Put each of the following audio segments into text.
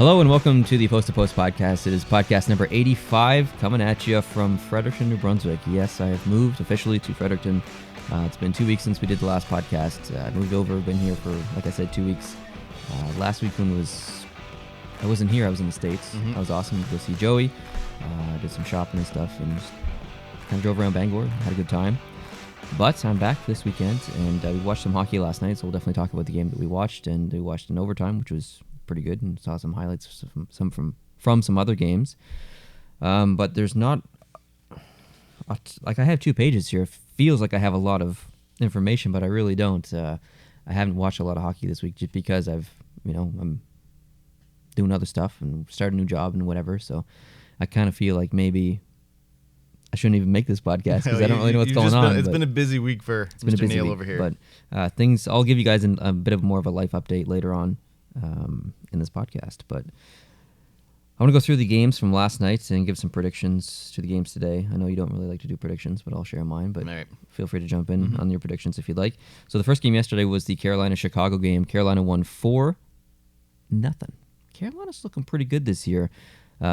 Hello and welcome to the Post to Post podcast. It is podcast number 85 coming at you from Fredericton, New Brunswick. Yes, I have moved officially to Fredericton. It's been 2 weeks since we did the last podcast. I moved over, been here for, like I said, 2 weeks. Last week I wasn't here, I was in the States. That was awesome to go see Joey. Did some shopping and stuff and just kind of drove around Bangor, had a good time. But I'm back this weekend and we watched some hockey last night, so we'll definitely talk about the game that we watched. And we watched in overtime, which was pretty good, and saw some highlights from some other games. But there's not like I have 2 pages here. It feels like I have a lot of information, but I really don't. I haven't watched a lot of hockey this week just because I'm doing other stuff and starting a new job and whatever. So I kind of feel like maybe I shouldn't even make this podcast because I don't really know what's going on. It's been a busy week for Mr. Neal over here. But I'll give you guys a bit of more of a life update later on in this podcast. But I want to go through the games from last night and give some predictions to the games today. I know you don't really like to do predictions, but I'll share mine. But feel free to jump in on your predictions if you'd like. So the first game yesterday was the Carolina-Chicago game. Carolina won 4-0. Carolina's looking pretty good this year.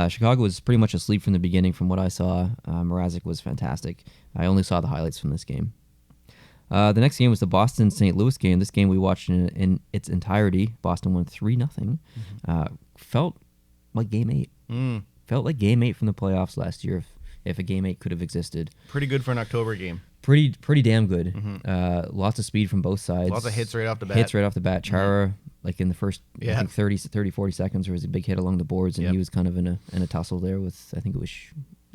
Chicago was pretty much asleep from the beginning from what I saw. Mrazek was fantastic. I only saw the highlights from this game. The next game was the Boston-St. Louis game. This game we watched in its entirety. Boston won 3-0. Felt like Game 8. Felt like Game 8 from the playoffs last year if a Game 8 could have existed. Pretty good for an October game. Pretty damn good. Lots of speed from both sides. Lots of hits right off the bat. Chara, like in the first I think 30, 40 seconds, there was a big hit along the boards, and he was kind of in a tussle there with, I think it was...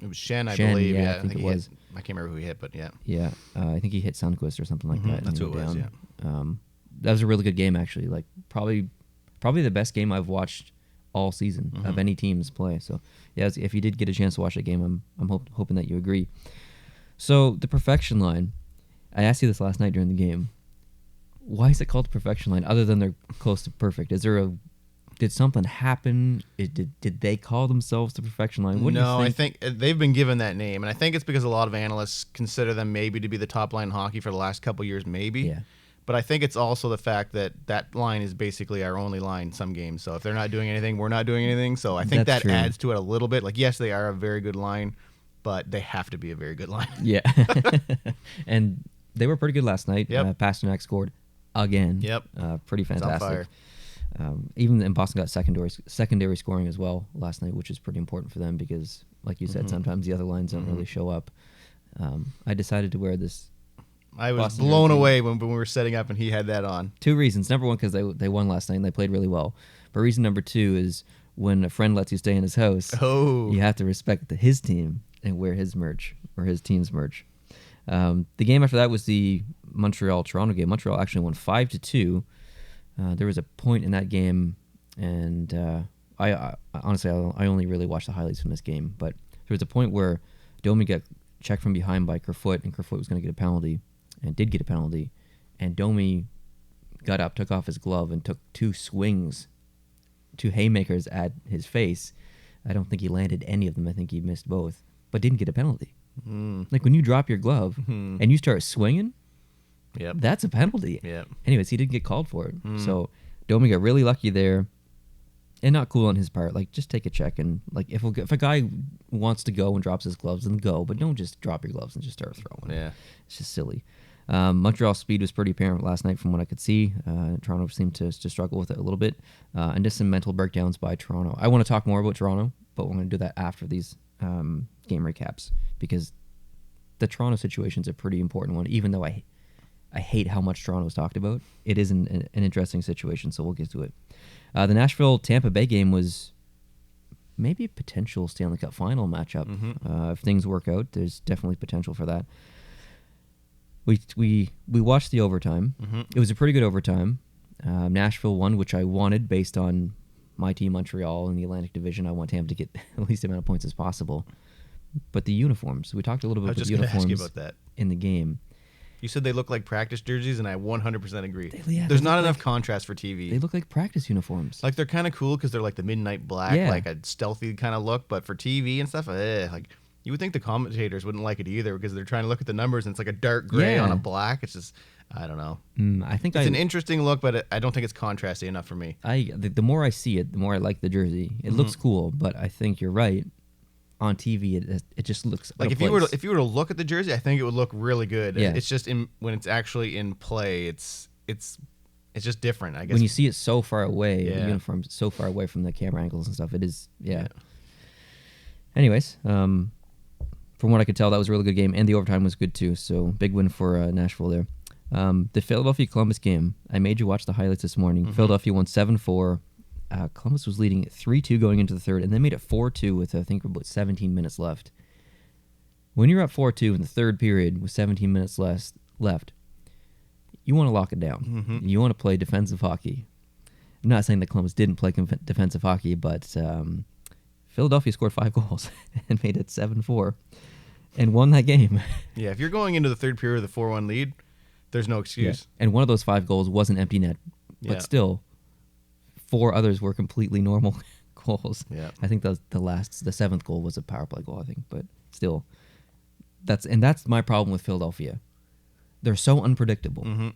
It was Shen, I believe. Yeah, I think it was. I can't remember who he hit, but yeah. Yeah, I think he hit Sundqvist or something like that. That's who it was, yeah. That was a really good game, actually. Like probably the best game I've watched all season of any team's play. So, yeah, if you did get a chance to watch that game, I'm hoping that you agree. So, the perfection line, I asked you this last night during the game. Why is it called the perfection line other than they're close to perfect? Did something happen? Did they call themselves the perfection line? No, I think they've been given that name, and I think it's because a lot of analysts consider them maybe to be the top line in hockey for the last couple years, maybe. Yeah. But I think it's also the fact that line is basically our only line some games. So if they're not doing anything, we're not doing anything. So I think that adds to it a little bit. Like, yes, they are a very good line, but they have to be a very good line. Yeah. And they were pretty good last night. Yep. Pasternak scored again. Yep. Pretty fantastic. It's on fire. Even in Boston got secondary scoring as well last night, which is pretty important for them because, like you said, sometimes the other lines don't really show up. I decided to wear this. I was Boston blown away when we were setting up and he had that on. 2 reasons. Number one, because they won last night and they played really well. But reason number 2 is when a friend lets you stay in his house, you have to respect his team and wear his merch or his team's merch. The game after that was the Montreal-Toronto game. Montreal actually won 5-2. There was a point in that game, and I honestly only really watched the highlights from this game, but there was a point where Domi got checked from behind by Kerfoot, and Kerfoot was going to get a penalty, and did get a penalty, and Domi got up, took off his glove, and took 2 haymakers at his face. I don't think he landed any of them. I think he missed both, but didn't get a penalty. Like when you drop your glove and you start swinging, that's a penalty. Yep. Anyways, he didn't get called for it. So Domi got really lucky there, and not cool on his part. Like, just take a check, and like if a guy wants to go and drops his gloves, then go. But don't just drop your gloves and just start throwing. Yeah, it's just silly. Montreal's speed was pretty apparent last night from what I could see. Toronto seemed to struggle with it a little bit, and just some mental breakdowns by Toronto. I want to talk more about Toronto, but we're going to do that after these game recaps because the Toronto situation is a pretty important one. Even though I hate how much Toronto is talked about, it is an interesting situation, so we'll get to it. The Nashville-Tampa Bay game was maybe a potential Stanley Cup final matchup. If things work out, there's definitely potential for that. We watched the overtime. It was a pretty good overtime. Nashville won, which I wanted based on my team, Montreal, in the Atlantic Division. I want Tampa to get the least amount of points as possible. But the uniforms, we talked a little bit about the uniforms in the game. You said they look like practice jerseys, and I 100% agree. There's not enough contrast for TV. They look like practice uniforms. Like, they're kind of cool because they're like the midnight black, like a stealthy kind of look. But for TV and stuff, like You would think the commentators wouldn't like it either because they're trying to look at the numbers and it's like a dark gray on a black. It's just, I don't know. I think it's an interesting look, but I don't think it's contrasty enough for me. The more I see it, the more I like the jersey. It looks cool, but I think you're right. On TV, it just looks like if you were to look at the jersey, I think it would look really good. Yeah. It's just when it's actually in play, it's just different. I guess when you see it so far away, the uniform so far away from the camera angles and stuff, it is Anyways, from what I could tell, that was a really good game, and the overtime was good too. So big win for Nashville there. The Philadelphia Columbus game, I made you watch the highlights this morning. Philadelphia won 7-4. Columbus was leading 3-2 going into the third, and they made it 4-2 with, I think, about 17 minutes left. When you're up 4-2 in the third period with 17 minutes left, you want to lock it down. You want to play defensive hockey. I'm not saying that Columbus didn't play defensive hockey, but Philadelphia scored 5 goals and made it 7-4 and won that game. Yeah, if you're going into the third period with a 4-1 lead, there's no excuse. Yeah. And one of those 5 goals was an empty net, but still, 4 others were completely normal goals. Yeah. I think the 7th goal was a power play goal, I think, but still, that's my problem with Philadelphia. They're so unpredictable.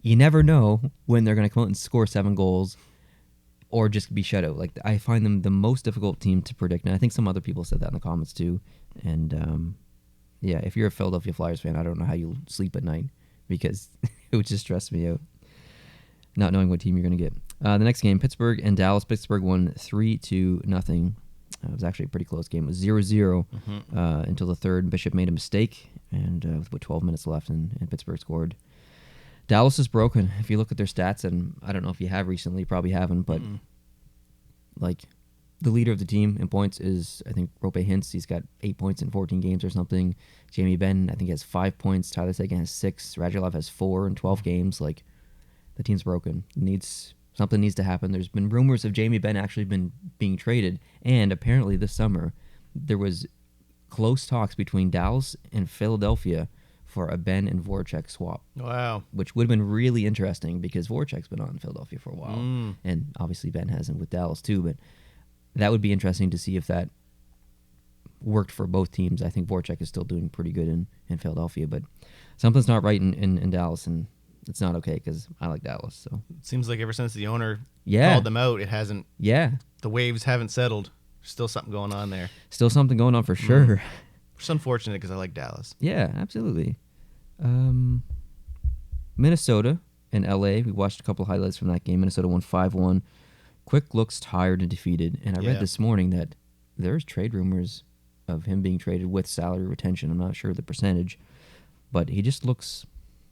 You never know when they're going to come out and score 7 goals or just be shut out. Like, I find them the most difficult team to predict, and I think some other people said that in the comments too. And if you're a Philadelphia Flyers fan, I don't know how you sleep at night because it would just stress me out, not knowing what team you're going to get. The next game, Pittsburgh and Dallas. Pittsburgh won 3-0. It was actually a pretty close game. It was 0-0 until the third. Bishop made a mistake, and with about 12 minutes left, and Pittsburgh scored. Dallas is broken. If you look at their stats, and I don't know if you have recently, you probably haven't, but like the leader of the team in points is, I think, Rope Hintz. He's got 8 points in 14 games or something. Jamie Benn, I think, has 5 points. Tyler Seguin has 6. Radulov has 4 in 12 games. Like, the team's broken. Something needs to happen. There's been rumors of Jamie Benn actually being traded, and apparently this summer there was close talks between Dallas and Philadelphia for a Benn and Voracek swap. Wow. Which would have been really interesting because Voracek's been on in Philadelphia for a while, and obviously Benn hasn't with Dallas too, but that would be interesting to see if that worked for both teams. I think Voracek is still doing pretty good in Philadelphia, but something's not right in Dallas, and it's not okay because I like Dallas. So it seems like ever since the owner called them out, it hasn't. Yeah. The waves haven't settled. There's still something going on there. Still something going on for sure. It's unfortunate because I like Dallas. Yeah, absolutely. Minnesota and LA. We watched a couple highlights from that game. Minnesota won 5-1. Quick looks tired and defeated. And I read this morning that there's trade rumors of him being traded with salary retention. I'm not sure the percentage, but he just looks.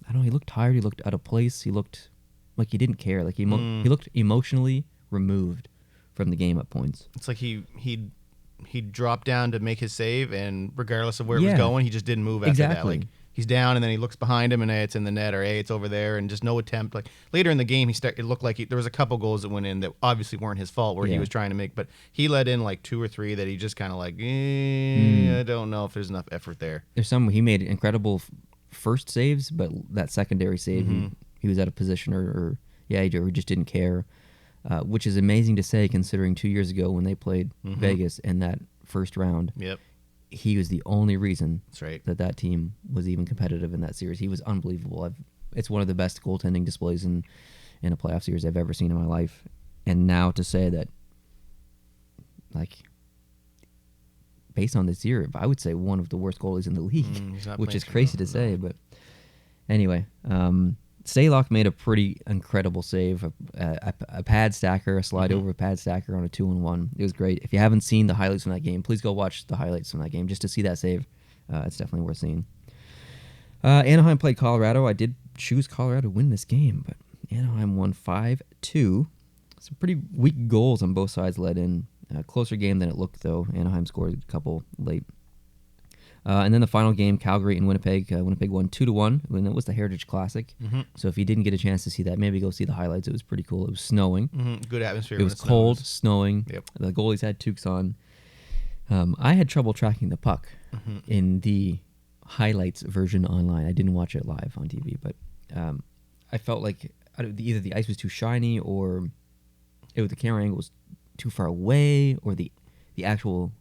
I don't know. He looked tired. He looked out of place. He looked like he didn't care. Like he looked emotionally removed from the game at points. It's like he dropped down to make his save, and regardless of where it was going, he just didn't move after that. Like he's down, and then he looks behind him, and it's in the net, or it's over there, and just no attempt. Like later in the game, it looked like there was a couple goals that went in that obviously weren't his fault, where he was trying to make, but he let in like 2 or 3 that he just kind of like, I don't know if there's enough effort there. He made incredible first saves, but that secondary save, he was out of position, or he just didn't care, which is amazing to say considering 2 years ago when they played Vegas in that first round. Yep. He was the only reason That's right. that team was even competitive in that series. He was unbelievable. It's one of the best goaltending displays in a playoff series I've ever seen in my life. And now to say that, like, based on this year, I would say one of the worst goalies in the league, which is crazy to say. But anyway, Stalock made a pretty incredible save, a pad stacker, a slide over a pad stacker on a 2-on-1. It was great. If you haven't seen the highlights from that game, please go watch the highlights from that game just to see that save. It's definitely worth seeing. Anaheim played Colorado. I did choose Colorado to win this game, but Anaheim won 5-2. Some pretty weak goals on both sides led in. Closer game than it looked, though. Anaheim scored a couple late. And then the final game, Calgary and Winnipeg. Winnipeg won 2-1, and it was the Heritage Classic. So if you didn't get a chance to see that, maybe go see the highlights. It was pretty cool. It was snowing. Good atmosphere. It was cold, snowing. Yep. The goalies had toques on. I had trouble tracking the puck in the highlights version online. I didn't watch it live on TV, but I felt like either the ice was too shiny, or the camera angle was too far away, or the actual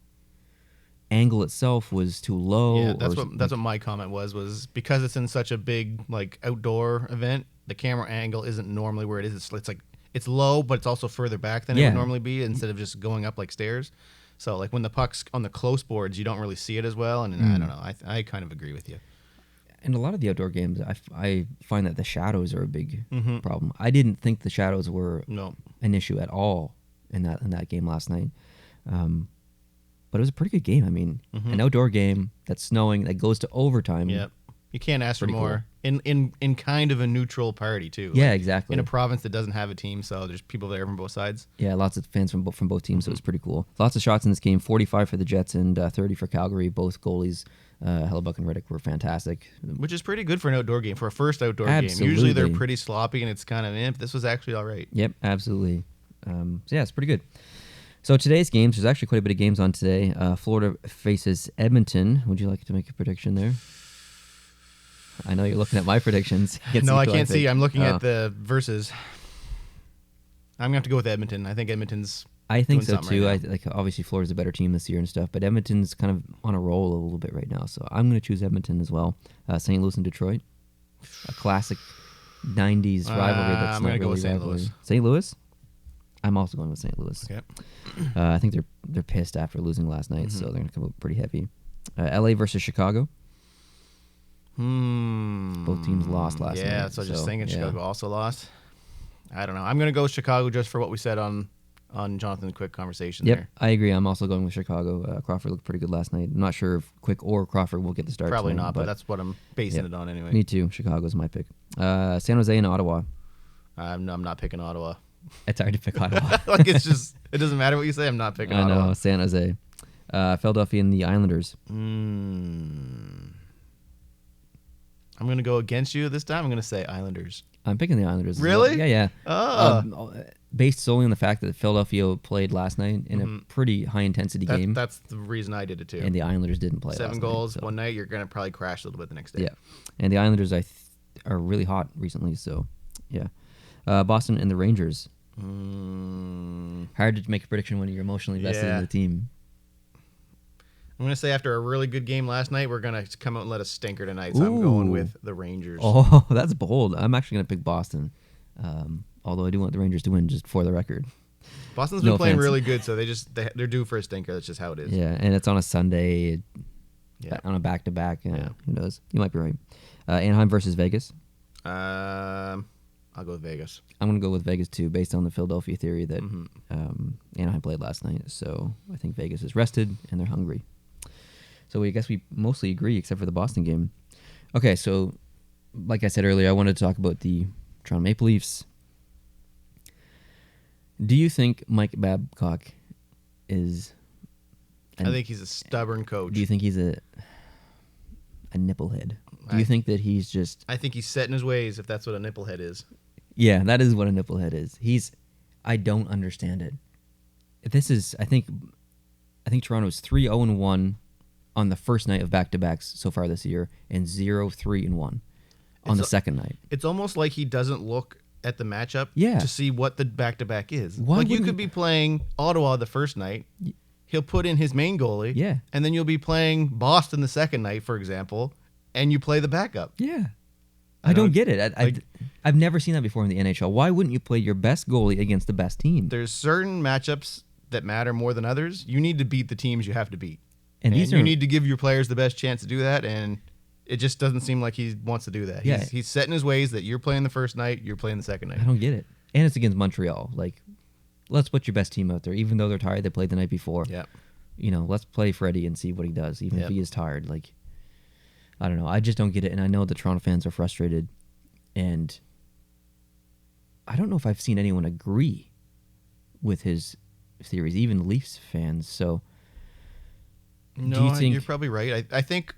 angle itself was too low. Yeah, that's what my comment was because it's in such a big like outdoor event. The camera angle isn't normally where it is. It's like it's low, but it's also further back than it would normally be instead of just going up like stairs. So like when the puck's on the close boards, you don't really see it as well. And I don't know. I kind of agree with you. In a lot of the outdoor games, I find that the shadows are a big problem. I didn't think the shadows were an issue at all in that game last night. But it was a pretty good game. I mean, an outdoor game that's snowing that goes to overtime. Yep. You can't ask for more. Cool. In kind of a neutral party too. Yeah, exactly. In a province that doesn't have a team, so there's people there from both sides. Yeah, lots of fans from both teams, so it's pretty cool. Lots of shots in this game. 45 for the Jets and 30 for Calgary. Both goalies, Hellebuck and Riddick, were fantastic. Which is pretty good for an outdoor game, for a first outdoor game. Usually they're pretty sloppy and it's kind of imp. This was actually all right. Yep, absolutely. So yeah, it's pretty good. So today's games, there's actually quite a bit of games on today. Florida faces Edmonton. Would you like to make a prediction there? I know you're looking at my predictions. No, I can't see. I'm looking at the versus. I'm going to have to go with Edmonton. I think Edmonton's I think so too. Right obviously Florida's a better team this year and stuff, but Edmonton's kind of on a roll a little bit right now. So I'm going to choose Edmonton as well. St. Louis and Detroit. A classic 90s rivalry that's I'm not going to really go with St. Louis. St. Louis? I'm also going with St. Louis. Okay. I think they're pissed after losing last night, so they're going to come up pretty heavy. LA versus Chicago. Both teams lost last night. Yeah, so just thinking Chicago also lost. I don't know. I'm going to go with Chicago just for what we said on Jonathan's quick conversation there. I agree. I'm also going with Chicago. Crawford looked pretty good last night. I'm not sure if Quick or Crawford will get the start. Probably not, but that's what I'm basing it on anyway. Me too. Chicago's my pick. San Jose and Ottawa. I'm not picking Ottawa. It's hard to pick Ottawa. Like it's just, it doesn't matter what you say. I'm not picking Ottawa. I know, San Jose. Philadelphia and the Islanders. I'm going to go against you this time. I'm going to say Islanders. I'm picking the Islanders. Really? Yeah. Oh. Based solely on the fact that Philadelphia played last night in a pretty high-intensity game. That's the reason I did it, too. And the Islanders didn't play 7 goals one night. You're going to probably crash a little bit the next day. Yeah. And the Islanders are really hot recently, so yeah. Boston and the Rangers. Hard to make a prediction when you're emotionally invested in the team. I'm going to say after a really good game last night, we're going to come out and let a stinker tonight, so I'm going with the Rangers. Oh, that's bold. I'm actually going to pick Boston, although I do want the Rangers to win, just for the record. Boston's been playing really good, so they're due for a stinker. That's just how it is. Yeah, and it's on a Sunday, on a back-to-back. Who knows? You might be right. Anaheim versus Vegas. I'll go with Vegas. I'm going to go with Vegas, too, based on the Philadelphia theory that Anaheim played last night. So I think Vegas is rested, and they're hungry. So I guess we mostly agree, except for the Boston game. Okay, so like I said earlier, I wanted to talk about the Toronto Maple Leafs. Do you think Mike Babcock is... I think he's a stubborn coach. Do you think he's a nipplehead? Do you think that he's just... I think he's set in his ways, if that's what a nipplehead is. Yeah, that is what a nipplehead is. I don't understand it. I think Toronto's 3-0-1 on the first night of back-to-backs so far this year, and 0-3-1 on the second night. It's almost like he doesn't look at the matchup to see what the back-to-back is. You could be playing Ottawa the first night, he'll put in his main goalie, and then you'll be playing Boston the second night, for example, and you play the backup. Yeah. I don't get it. I've never seen that before in the NHL. Why wouldn't you play your best goalie against the best team? There's certain matchups that matter more than others. You need to beat the teams you have to beat. And you need to give your players the best chance to do that, and it just doesn't seem like he wants to do that. He's set in his ways that you're playing the first night, you're playing the second night. I don't get it. And it's against Montreal. Like, let's put your best team out there. Even though they're tired, they played the night before. Yeah. Let's play Freddie and see what he does, even if he is tired. Like, I don't know. I just don't get it, and I know the Toronto fans are frustrated, and I don't know if I've seen anyone agree with his theories, even Leafs fans. So, no, you're probably right. I think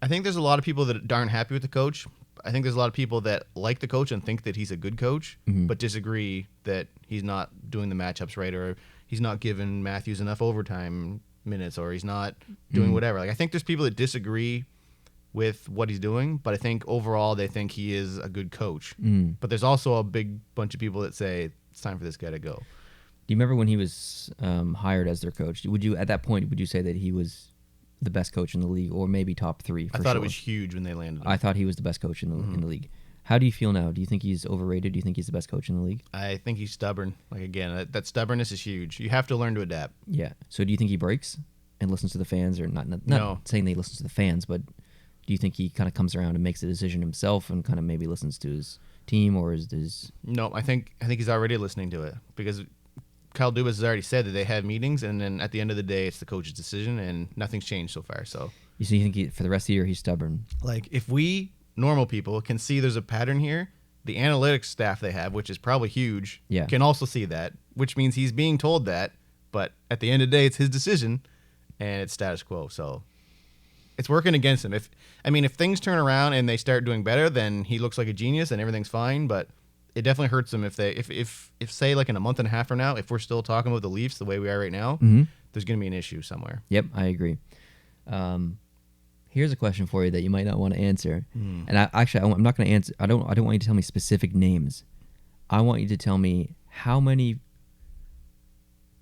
there's a lot of people that aren't happy with the coach. I think there's a lot of people that like the coach and think that he's a good coach, but disagree that he's not doing the matchups right, or he's not giving Matthews enough overtime minutes, or he's not doing whatever. Like, I think there's people that disagree with what he's doing, but I think overall they think he is a good coach. But there's also a big bunch of people that say it's time for this guy to go. Do you remember when he was hired as their coach? At that point, would you say that he was the best coach in the league, or maybe top 3. I thought it was huge when they landed him. I thought he was the best coach in the league. How do you feel now? Do you think he's overrated? Do you think he's the best coach in the league? I think he's stubborn. Like, again, that stubbornness is huge. You have to learn to adapt. Yeah. So do you think he breaks and listens to the fans, or not No. saying that he listens to the fans, but do you think he kind of comes around and makes a decision himself and kind of maybe listens to his team, or is his... No, I think he's already listening to it, because Kyle Dubas has already said that they have meetings, and then at the end of the day, it's the coach's decision, and nothing's changed so far. So you think for the rest of the year he's stubborn? Like, if we normal people can see there's a pattern here, the analytics staff they have, which is probably huge, can also see that, which means he's being told that. But at the end of the day, it's his decision, and it's status quo. So it's working against him. If things turn around and they start doing better, then he looks like a genius and everything's fine. But it definitely hurts him if say like in a month and a half from now, if we're still talking about the Leafs the way we are right now, there's going to be an issue somewhere. Yep, I agree. Here's a question for you that you might not want to answer. And I'm not going to answer. I don't want you to tell me specific names. I want you to tell me how many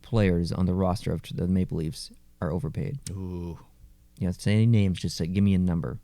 players on the roster of the Maple Leafs are overpaid. Ooh. You don't have to say any names. Just give me a number.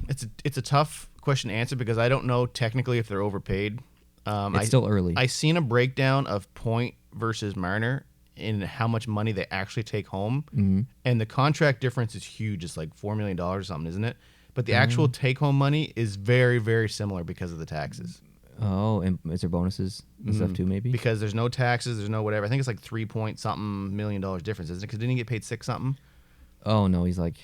It's a tough question to answer because I don't know technically if they're overpaid. It's still early. I seen a breakdown of Point versus Marner in how much money they actually take home, and the contract difference is huge. It's like $4 million or something, isn't it? But the actual take-home money is very, very similar because of the taxes. Oh, and is there bonuses and stuff too, maybe? Because there's no taxes, there's no whatever. I think it's like $3-point-something million difference, isn't it? Because didn't he get paid 6-something? Oh, no, he's like,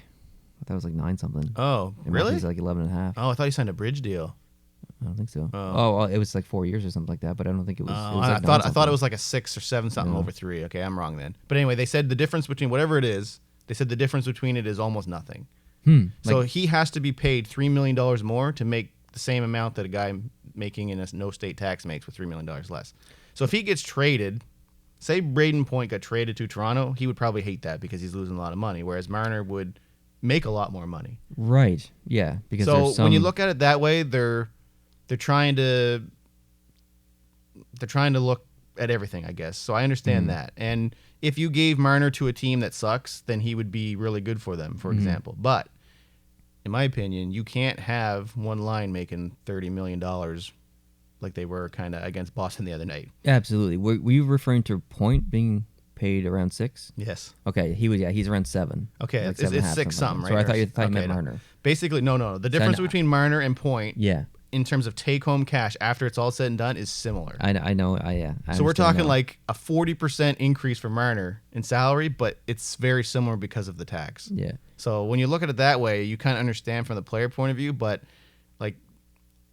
I thought it was like 9-something. Oh, really? He's like 11.5. Oh, I thought he signed a bridge deal. I don't think so. Oh, well, it was like 4 years or something like that, but I don't think it was. Oh, it was I thought it was like a 6 or 7 something over 3. Okay, I'm wrong then. But anyway, they said the difference between whatever it is. They said the difference between it is almost nothing. So he has to be paid $3 million more to make the same amount that a guy making in a no state tax makes with $3 million less. So if he gets traded, say Braden Point got traded to Toronto, he would probably hate that because he's losing a lot of money, whereas Marner would make a lot more money. Right. Yeah. Because when you look at it that way, they're trying to look at everything, I guess. So I understand that. And if you gave Marner to a team that sucks, then he would be really good for them, for example. But in my opinion, you can't have one line making $30 million like they were kind of against Boston the other night. Absolutely. Were you referring to Point being paid around 6? Yes. Okay. He's around 7. Okay. Like it's 6 something, right? So I thought you meant Marner. Basically, no. The difference between Marner and Point, in terms of take-home cash after it's all said and done, is similar. I know. So we're talking like a 40% increase for Marner in salary, but it's very similar because of the tax. Yeah. So when you look at it that way, you kind of understand from the player point of view, but like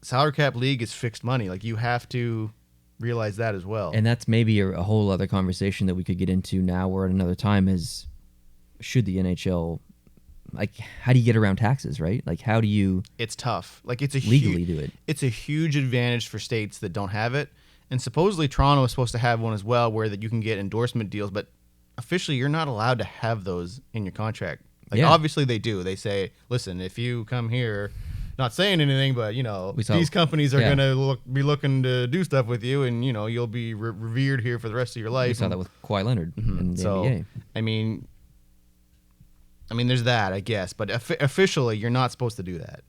salary cap league is fixed money. Like you have to realize that as well. And that's maybe a whole other conversation that we could get into now or at another time is, should the NHL, like, how do you get around taxes, right? Like, how do you... It's tough. Like, it's legally do it. It's a huge advantage for states that don't have it. And supposedly Toronto is supposed to have one as well where that you can get endorsement deals, but officially you're not allowed to have those in your contract. Like, obviously they do. They say, listen, if you come here, not saying anything, but, these companies are going to be looking to do stuff with you, and, you'll be revered here for the rest of your life. We saw that with Kawhi Leonard in the NBA. I mean, there's that, I guess, but officially, you're not supposed to do that.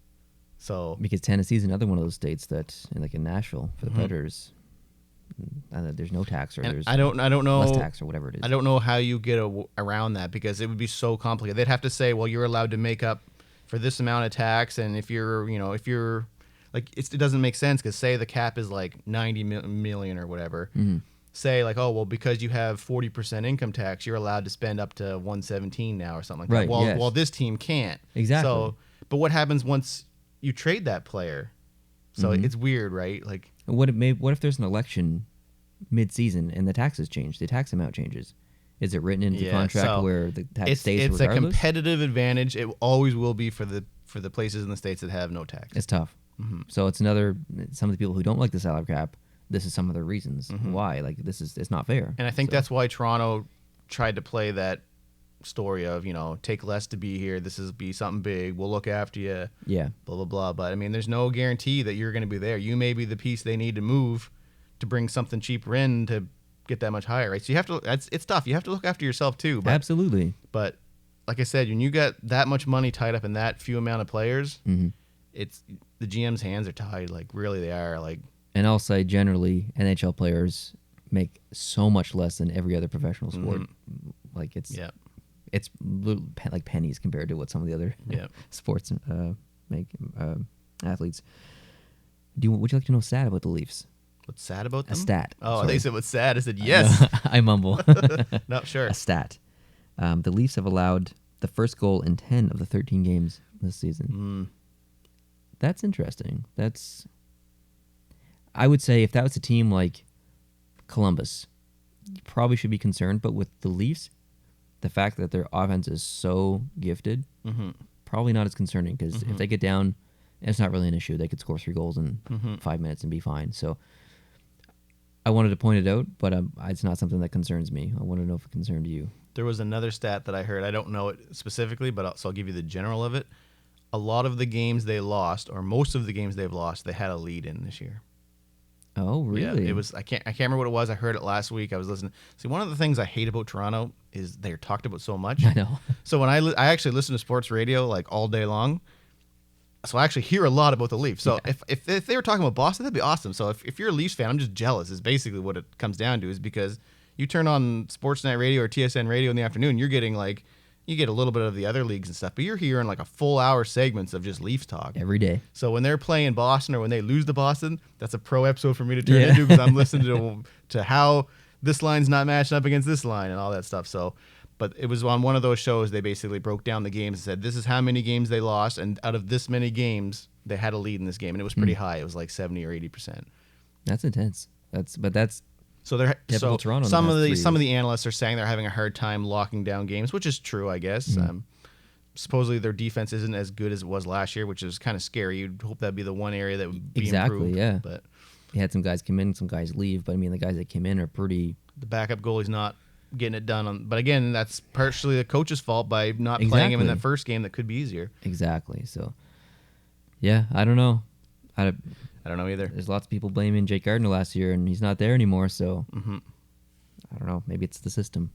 So because Tennessee's another one of those states that, like in Nashville for the Predators, there's no tax, or there's I don't know less tax or whatever it is. I don't know how you get around that because it would be so complicated. They'd have to say, well, you're allowed to make up for this amount of tax, and if you're like, it doesn't make sense because say the cap is like 90 million or whatever. Say like, oh, well, because you have 40% income tax, you're allowed to spend up to 117 now or something like that. Well, this team can't. Exactly. So, but what happens once you trade that player? So it's weird, right? Like, what if there's an election mid-season and the taxes change? The tax amount changes. Is it written into the contract where the tax stays regardless? It's a competitive advantage. It always will be for the places in the states that have no tax. It's tough. So it's some of the people who don't like the salary cap. This is some of their reasons why. Like, it's not fair. And I think that's why Toronto tried to play that story of, take less to be here. This is be something big. We'll look after you. Yeah. Blah, blah, blah. But, I mean, there's no guarantee that you're going to be there. You may be the piece they need to move to bring something cheaper in to get that much higher, right? So you have to. It's tough. You have to look after yourself too. But, Absolutely. But like I said, when you got that much money tied up in that few amount of players, it's the GM's hands are tied. Like really, they are. Like, and I'll say generally, NHL players make so much less than every other professional sport. Like it's like pennies compared to what some of the other sports make athletes. Would you like to know a stat about the Leafs? What's sad about them? A stat. Oh, Sorry. they said what's sad. I said yes. I mumble. No, sure. A stat. The Leafs have allowed the first goal in 10 of the 13 games this season. That's interesting. I would say if that was a team like Columbus, you probably should be concerned. But with the Leafs, the fact that their offense is so gifted, probably not as concerning because if they get down, it's not really an issue. They could score 3 goals in 5 minutes and be fine. So I wanted to point it out, but it's not something that concerns me. I want to know if it concerned you. There was another stat that I heard. I don't know it specifically, but I'll give you the general of it. A lot of the games they lost, or most of the games they've lost, they had a lead in this year. Oh, really? Yeah, it was. I can't remember what it was. I heard it last week. I was listening. See, one of the things I hate about Toronto is they're talked about so much. I know. So when I actually listen to sports radio like all day long, so I actually hear a lot about the Leafs. So if they were talking about Boston, that'd be awesome. So if you're a Leafs fan, I'm just jealous. Is basically what it comes down to. Is because you turn on Sportsnet radio or TSN radio in the afternoon, you're getting like. You get a little bit of the other leagues and stuff, but you're hearing like a full hour segments of just Leafs talk every day. So when they're playing Boston or when they lose to Boston, that's a pro episode for me to turn into because I'm listening to how this line's not matching up against this line and all that stuff. So, but it was on one of those shows they basically broke down the games and said this is how many games they lost, and out of this many games they had a lead in this game, and it was pretty high. It was like 70 or 80%. That's intense. That's So they're Toronto some of the analysts are saying they're having a hard time locking down games, which is true, I guess. Supposedly their defense isn't as good as it was last year, which is kind of scary. You'd hope that'd be the one area that would be improved. Yeah. But you had some guys come in, some guys leave, but I mean the guys that came in are pretty. The backup goalie's not getting it done. But again, that's partially the coach's fault by not playing him in that first game that could be easier. Exactly. So, yeah, I don't know. I don't know either. There's lots of people blaming Jake Gardiner last year, and he's not there anymore, so I don't know. Maybe it's the system.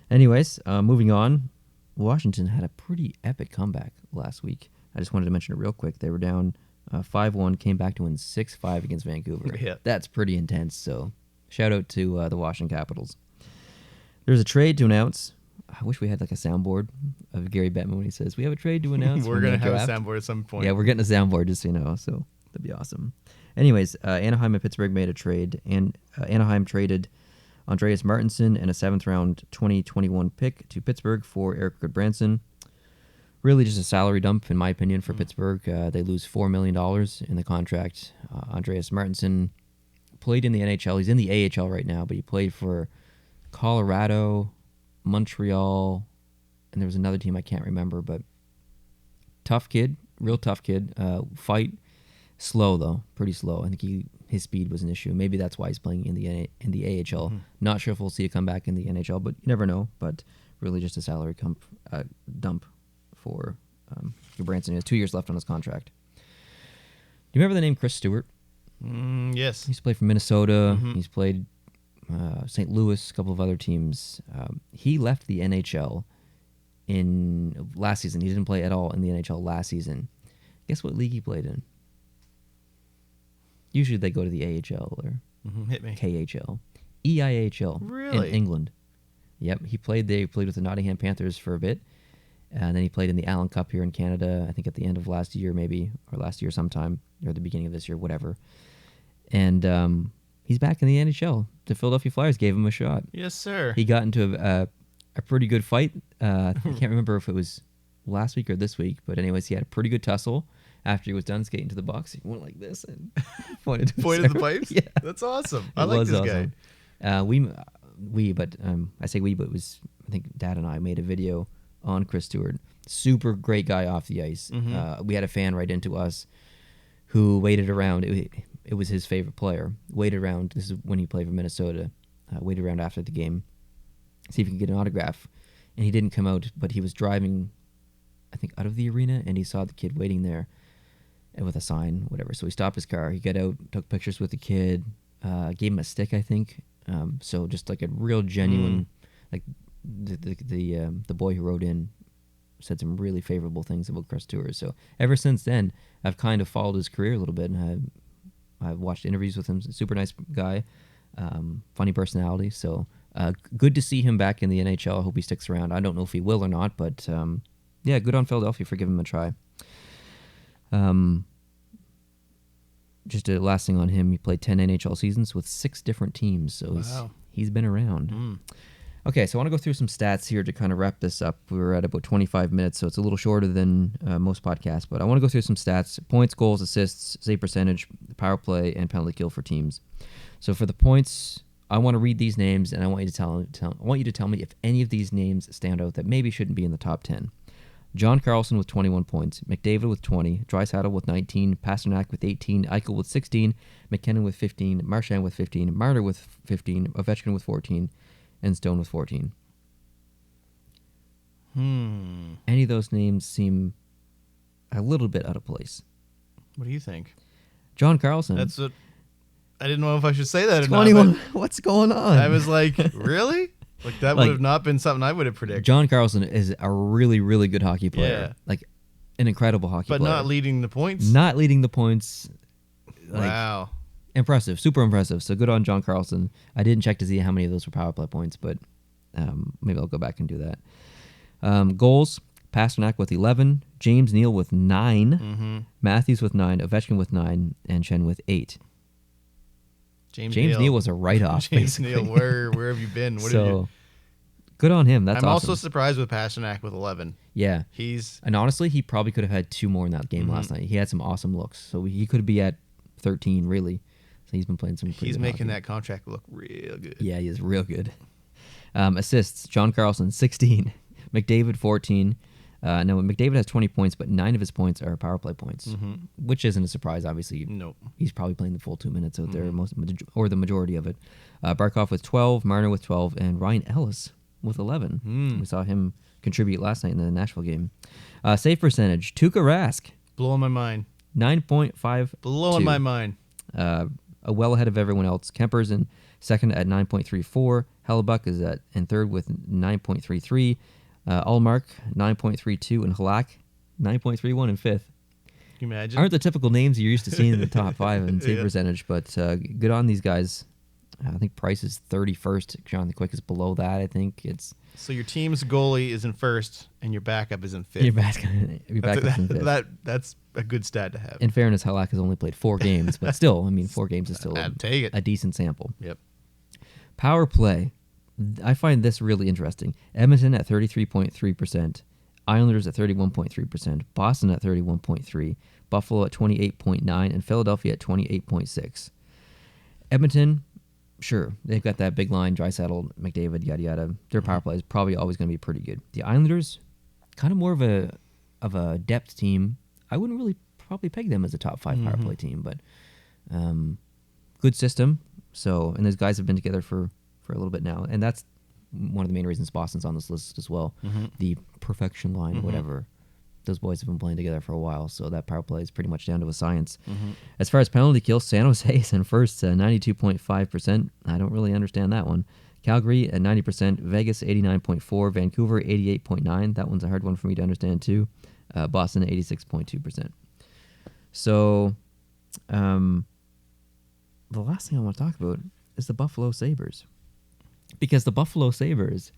Anyways, moving on. Washington had a pretty epic comeback last week. I just wanted to mention it real quick. They were down 5-1, came back to win 6-5 against Vancouver. Yeah. That's pretty intense, so shout out to the Washington Capitals. There's a trade to announce. I wish we had like a soundboard of Gary Bettman when he says, we have a trade to announce. We're going to have a soundboard at some point. Yeah, we're getting a soundboard, just so you know, so that'd be awesome. Anyways, Anaheim and Pittsburgh made a trade, and Anaheim traded Andreas Martinson and a 7th-round 2021 pick to Pittsburgh for Eric Goodbranson. Really just a salary dump, in my opinion, for Pittsburgh. They lose $4 million in the contract. Andreas Martinson played in the NHL. He's in the AHL right now, but he played for Colorado, Montreal, and there was another team I can't remember, but tough kid, real tough kid. Fight. Slow though, pretty slow. I think his speed was an issue. Maybe that's why he's playing in the AHL. Not sure if we'll see a comeback in the NHL, but you never know. But really, just a salary dump for Branson. He has 2 years left on his contract. Do you remember the name Chris Stewart? Yes. He's played for Minnesota. He's played St. Louis, a couple of other teams. He left the NHL in last season. He didn't play at all in the NHL last season. Guess what league he played in? Usually they go to the AHL or hit me. KHL. EIHL. Really? In England. Yep. He played with the Nottingham Panthers for a bit. And then he played in the Allen Cup here in Canada, I think at the end of last year maybe, or last year sometime, or the beginning of this year, whatever. And he's back in the NHL. The Philadelphia Flyers gave him a shot. Yes, sir. He got into a pretty good fight. I can't remember if it was last week or this week, but anyways, he had a pretty good tussle. After he was done skating to the box, he went like this and pointed to the pipes? Yeah. That's awesome. I like this awesome. But I say we, but it was, I think Dad and I made a video on Chris Stewart. Super great guy off the ice. We had a fan write into us who waited around. It was his favorite player. Waited around. This is when he played for Minnesota. Waited around after the game, see if he could get an autograph. And he didn't come out, but he was driving, I think, out of the arena, and he saw the kid waiting there with a sign, whatever. So he stopped his car. He got out, took pictures with the kid, gave him a stick, I think, So just like a real genuine, like the boy who wrote in said some really favorable things about Chris Stewart. So ever since then, I've kind of followed his career a little bit, and I've watched interviews with him. Super nice guy, funny personality. So good to see him back in the NHL. I hope he sticks around. I don't know if he will or not, but yeah, good on Philadelphia for giving him a try. Just a last thing on him, he played 10 NHL seasons with 6 different teams, so he's been around. Okay, so I want to go through some stats here to kind of wrap this up. We're at about 25 minutes, so it's a little shorter than most podcasts, but I want to go through some stats: points, goals, assists, save percentage, power play, and penalty kill for teams. So for the points, I want to read these names, and I want you to tell me if any of these names stand out that maybe shouldn't be in the top 10. John Carlson with 21 points, McDavid with 20, Draisaitl with 19, Pasternak with 18, Eichel with 16, McKinnon with 15, Marchand with 15, Marner with 15, Ovechkin with 14, and Stone with 14. Any of those names seem a little bit out of place. What do you think? John Carlson. That's what I didn't know if I should say that or 21. not. What's going on? I was like, really? Like that would have not been something I would have predicted. John Carlson is a really, really good hockey player. Yeah. Like an incredible hockey player. But not leading the points? Not leading the points. Wow. Impressive. Super impressive. So good on John Carlson. I didn't check to see how many of those were power play points, but maybe I'll go back and do that. Goals, Pasternak with 11, James Neal with 9, Matthews with 9, Ovechkin with 9, and Chen with 8. James Neal was a write-off. James Neal, where have you been? Good on him. That's I'm awesome. also surprised with Pasternak with 11. Yeah. And honestly, he probably could have had 2 more in that game last night. He had some awesome looks. So he could be at 13, really. So he's been playing some pretty He's good making hockey. that contract look real good. Yeah, he is real good. Assists, John Carlson, 16. McDavid, 14. No, McDavid has 20 points, but 9 of his points are power play points, which isn't a surprise, obviously. Nope. He's probably playing the full 2 minutes out there, or the majority of it. Barkov with 12, Marner with 12, and Ryan Ellis with 11. We saw him contribute last night in the Nashville game. Save percentage, Tuukka Rask. Blowing my mind. 9.5. Blowing my mind. Well ahead of everyone else. Kemper's in second at 9.34. Hellebuck is in third with 9.33. Ullmark, 9.32, and Halak, 9.31 in fifth. Can you imagine? Aren't the typical names you're used to seeing in the top 5 in save percentage, but good on these guys. I think Price is 31st. Jonathan Quick is below that, I think. So your team's goalie is in first, and your backup is in fifth. Your backup's in fifth. That's a good stat to have. In fairness, Halak has only played 4 games, but still, 4 games is still take it. A decent sample. Yep. Power play. I find this really interesting. Edmonton at 33.3%, Islanders at 31.3%, Boston at 31.3%, Buffalo at 28.9%, and Philadelphia at 28.6%. Edmonton, sure, they've got that big line, Draisaitl, McDavid, yada yada. Their power play is probably always going to be pretty good. The Islanders, kind of more of a depth team. I wouldn't really probably peg them as a top 5 power play team, but good system. So, and those guys have been together for a little bit now, and that's one of the main reasons Boston's on this list as well. The perfection line, or whatever. Those boys have been playing together for a while, so that power play is pretty much down to a science. As far as penalty kills, San Jose is in first, 92.5%. I don't really understand that one. Calgary at 90%, Vegas 89.4%, Vancouver 88.9%. That one's a hard one for me to understand too. Boston 86.2%. So, the last thing I want to talk about is the Buffalo Sabres. Because the Buffalo Sabres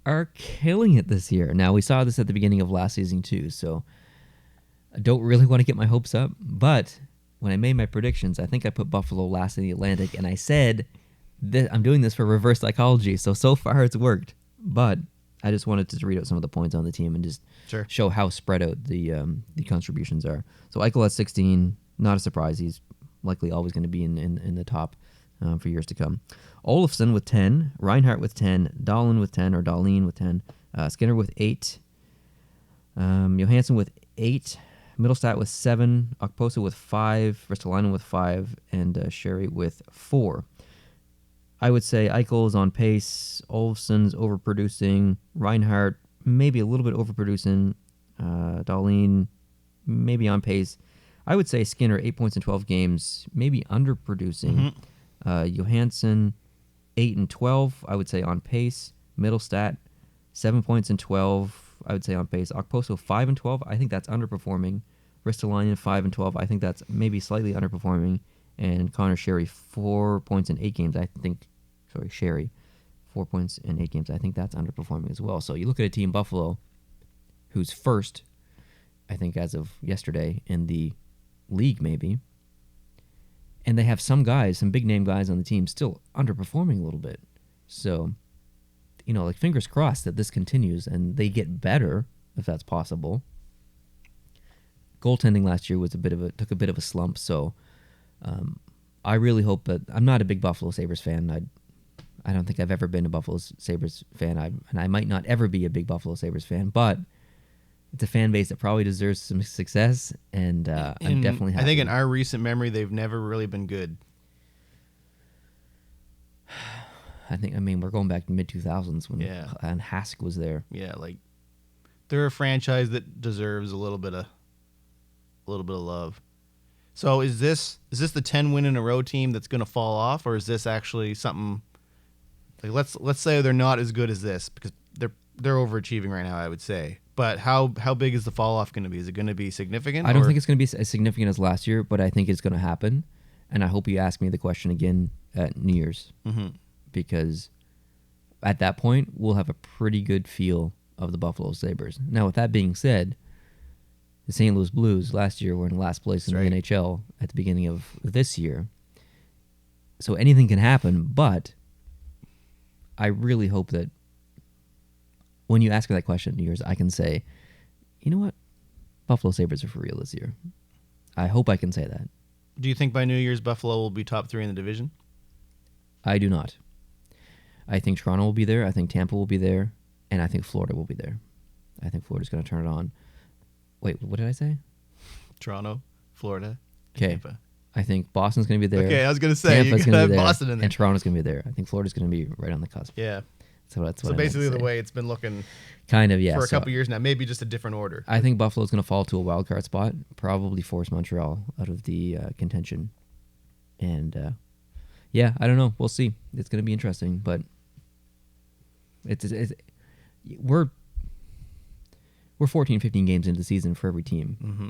are killing it this year. Now, we saw this at the beginning of last season too, so I don't really want to get my hopes up. But when I made my predictions, I think I put Buffalo last in the Atlantic, and I said that I'm doing this for reverse psychology. So far it's worked. But I just wanted to read out some of the points on the team and just show how spread out the contributions are. So Eichel at 16, not a surprise. He's likely always going to be in the top for years to come. Olofsson with 10, Reinhart with 10, Dahlin with 10, or Dahlin with 10, Skinner with 8, Johansson with 8, Middlestat with 7, Okposo with 5, Ristolainen with 5, and Sherry with 4. I would say Eichel is on pace, Olofsson's overproducing, Reinhart maybe a little bit overproducing, Dahlin maybe on pace. I would say Skinner, 8 points in 12 games, maybe underproducing. Johansson, 8 and 12, I would say on pace. Middlestat, 7 points and 12, I would say on pace. Okposo, 5 and 12, I think that's underperforming. Ristolainen, 5 and 12, I think that's maybe slightly underperforming. And Connor Sherry, 4 points in 8 games, I think. Sorry, Sherry, 4 points in 8 games. I think that's underperforming as well. So you look at a team, Buffalo, who's first, I think as of yesterday, in the league maybe. And they have some guys, some big-name guys on the team still underperforming a little bit. So, like fingers crossed that this continues and they get better, if that's possible. Goaltending last year was took a bit of a slump, so I really hope that... I'm not a big Buffalo Sabres fan. I don't think I've ever been a Buffalo Sabres fan, and I might not ever be a big Buffalo Sabres fan, but it's a fan base that probably deserves some success, and I'm definitely happy. I think in our recent memory, they've never really been good. We're going back to mid-2000s when Hask was there. Yeah, they're a franchise that deserves a little bit of love. So is this the 10 win in a row team that's going to fall off, or is this actually something let's say they're not as good as this, because they're overachieving right now, I would say. But how big is the fall off going to be? Is it going to be significant? I don't think it's going to be as significant as last year, but I think it's going to happen. And I hope you ask me the question again at New Year's, because at that point we'll have a pretty good feel of the Buffalo Sabres. Now, with that being said, the St. Louis Blues last year were in last place in the NHL at the beginning of this year. So anything can happen, but I really hope that when you ask me that question at New Year's, I can say, you know what? Buffalo Sabres are for real this year. I hope I can say that. Do you think by New Year's Buffalo will be top 3 in the division? I do not. I think Toronto will be there. I think Tampa will be there. And I think Florida will be there. I think Florida's going to turn it on. Wait, what did I say? Toronto, Florida, okay. Tampa. I think Boston's going to be there. Okay, I was going to say, Tampa's you got to have Boston in there. And Toronto's going to be there. I think Florida's going to be right on the cusp. Yeah. So that's what So basically the way it's been looking kind of, yeah, for a couple years now, maybe just a different order. I think Buffalo's going to fall to a wild card spot, probably force Montreal out of the contention. And I don't know. We'll see. It's going to be interesting, but we're 14, 15 games into the season for every team. Mm-hmm.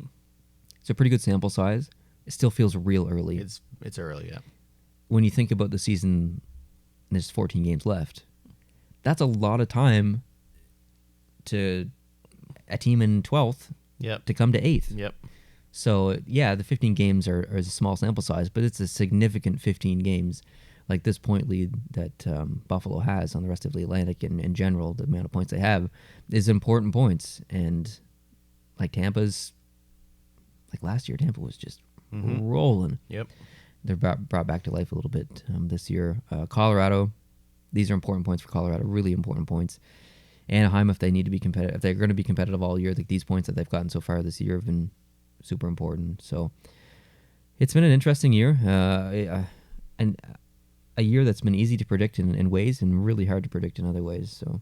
It's a pretty good sample size. It still feels real early. It's early, yeah. When you think about the season, there's 14 games left. That's a lot of time to a team in 12th to come to 8th. Yep. So, yeah, the 15 games are a small sample size, but it's a significant 15 games. Like this point lead that Buffalo has on the rest of the Atlantic and in general, the amount of points they have is important points. And like Tampa's, like last year, Tampa was just rolling. Yep. They're brought back to life a little bit this year. Colorado, these are important points for Colorado, really important points. Anaheim, if they need to be competitive, if they're going to be competitive all year, like these points that they've gotten so far this year have been super important. So it's been an interesting year, and a year that's been easy to predict in ways and really hard to predict in other ways. So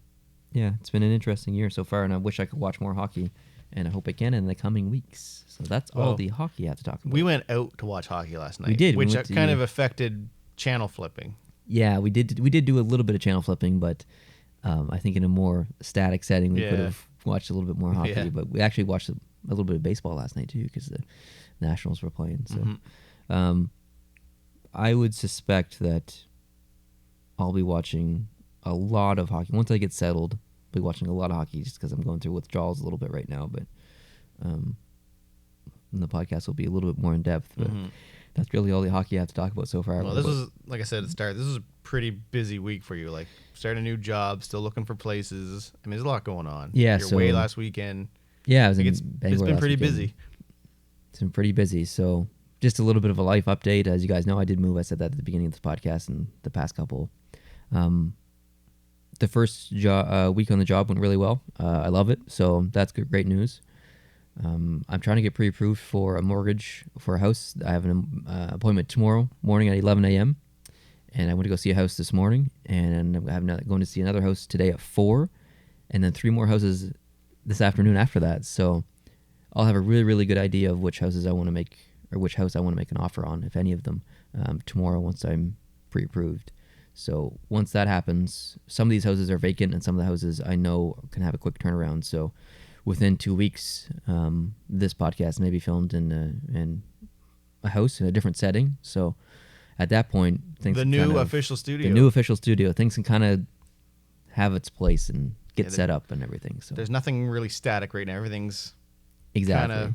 yeah, it's been an interesting year so far, and I wish I could watch more hockey, and I hope I can in the coming weeks. So that's all the hockey I have to talk about. We went out to watch hockey last night. We did, which kind of affected channel flipping. Yeah, we did do a little bit of channel flipping, but I think in a more static setting we could have watched a little bit more hockey. Yeah. But we actually watched a little bit of baseball last night too, because the Nationals were playing. So I would suspect that I'll be watching a lot of hockey. Once I get settled, I'll be watching a lot of hockey just because I'm going through withdrawals a little bit right now. But the podcast will be a little bit more in depth. But that's really all the hockey I have to talk about so far. Well, this is, like I said at the start, this is a pretty busy week for you. Like, starting a new job, still looking for places. I mean, there's a lot going on. Yeah. You're away last weekend. Yeah, it's been pretty busy. It's been pretty busy. So just a little bit of a life update. As you guys know, I did move. I said that at the beginning of this podcast and the past couple. The first week on the job went really well. I love it. So that's great news. I'm trying to get pre-approved for a mortgage for a house. I have an appointment tomorrow morning at 11 a.m. And I went to go see a house this morning. And I'm going to see another house today at 4. And then 3 more houses this afternoon after that. So I'll have a really, really good idea of which houses I want to make, or which house I want to make an offer on, if any of them, tomorrow once I'm pre-approved. So once that happens, some of these houses are vacant, and some of the houses I know can have a quick turnaround. So within 2 weeks, this podcast may be filmed in a house in a different setting. So at that point, things the new official studio, things can kind of have its place and get set up and everything. So there's nothing really static right now. Everything's exactly kind of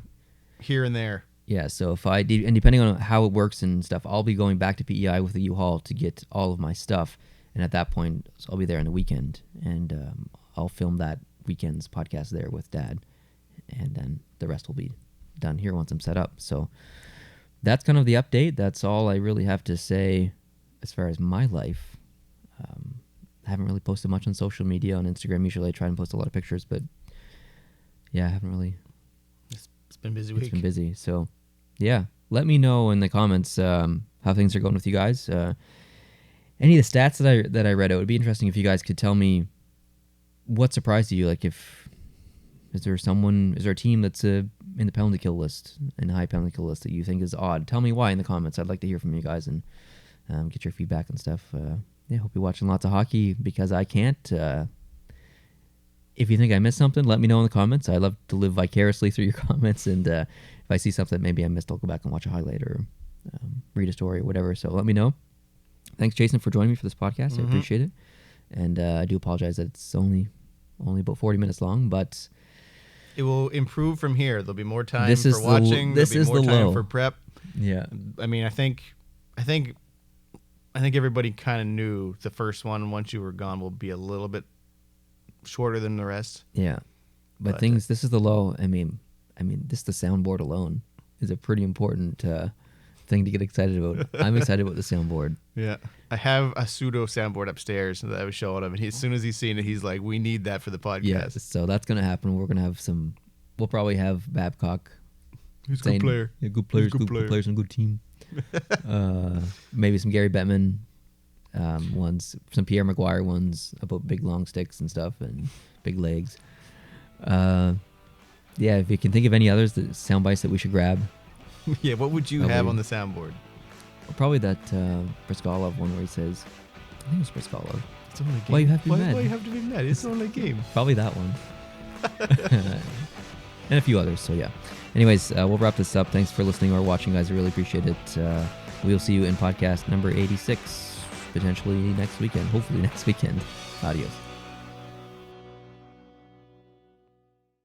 here and there. Yeah, so and depending on how it works and stuff, I'll be going back to PEI with the U-Haul to get all of my stuff. And at that point, I'll be there on the weekend, and I'll film that weekend's podcast there with Dad. And then the rest will be done here once I'm set up. So that's kind of the update. That's all I really have to say as far as my life. I haven't really posted much on social media. On Instagram, usually I try and post a lot of pictures, but yeah, I haven't really. It's been busy week. It's been busy, so yeah. Let me know in the comments how things are going with you guys. Any of the stats that I read out, it would be interesting if you guys could tell me what surprised you. Like, is there a team that's in the penalty kill list, in the high penalty kill list, that you think is odd? Tell me why in the comments. I'd like to hear from you guys and get your feedback and stuff. Yeah, hope you're watching lots of hockey, because I can't. If you think I missed something, let me know in the comments. I love to live vicariously through your comments, and if I see something maybe I missed, I'll go back and watch a highlight or read a story or whatever. So let me know. Thanks, Jason, for joining me for this podcast. I appreciate it, and I do apologize that it's only about 40 minutes long, but it will improve from here. There'll be more time for watching. This There'll be is more the time low for prep. Yeah, I mean, I think everybody kind of knew the first one, once you were gone, will be a little bit shorter than the rest. Yeah, but this is the low. I mean, this the soundboard alone is a pretty important thing to get excited about. I'm excited about the soundboard. Yeah, I have a pseudo soundboard upstairs that I was showing him, and as soon as he's seen it, he's like, "We need that for the podcast." Yeah, so that's gonna happen. We're gonna have we'll probably have Babcock. He's a good player. Yeah, good players, good players, and a good team. Maybe some Gary Bettman ones, some Pierre Maguire ones about big long sticks and stuff and big legs. Yeah, if you can think of any others, the sound bites that we should grab. Yeah, what would you have on the soundboard? Probably that Briskalov one where he says, I think it's Briskalov. It's only a game. Why you have to be mad? Why you have to be mad? It's only a game. Probably that one. And a few others, so yeah. Anyways, we'll wrap this up. Thanks for listening or watching, guys. I really appreciate it. We'll see you in podcast number 86, potentially next weekend. Hopefully next weekend. Adios.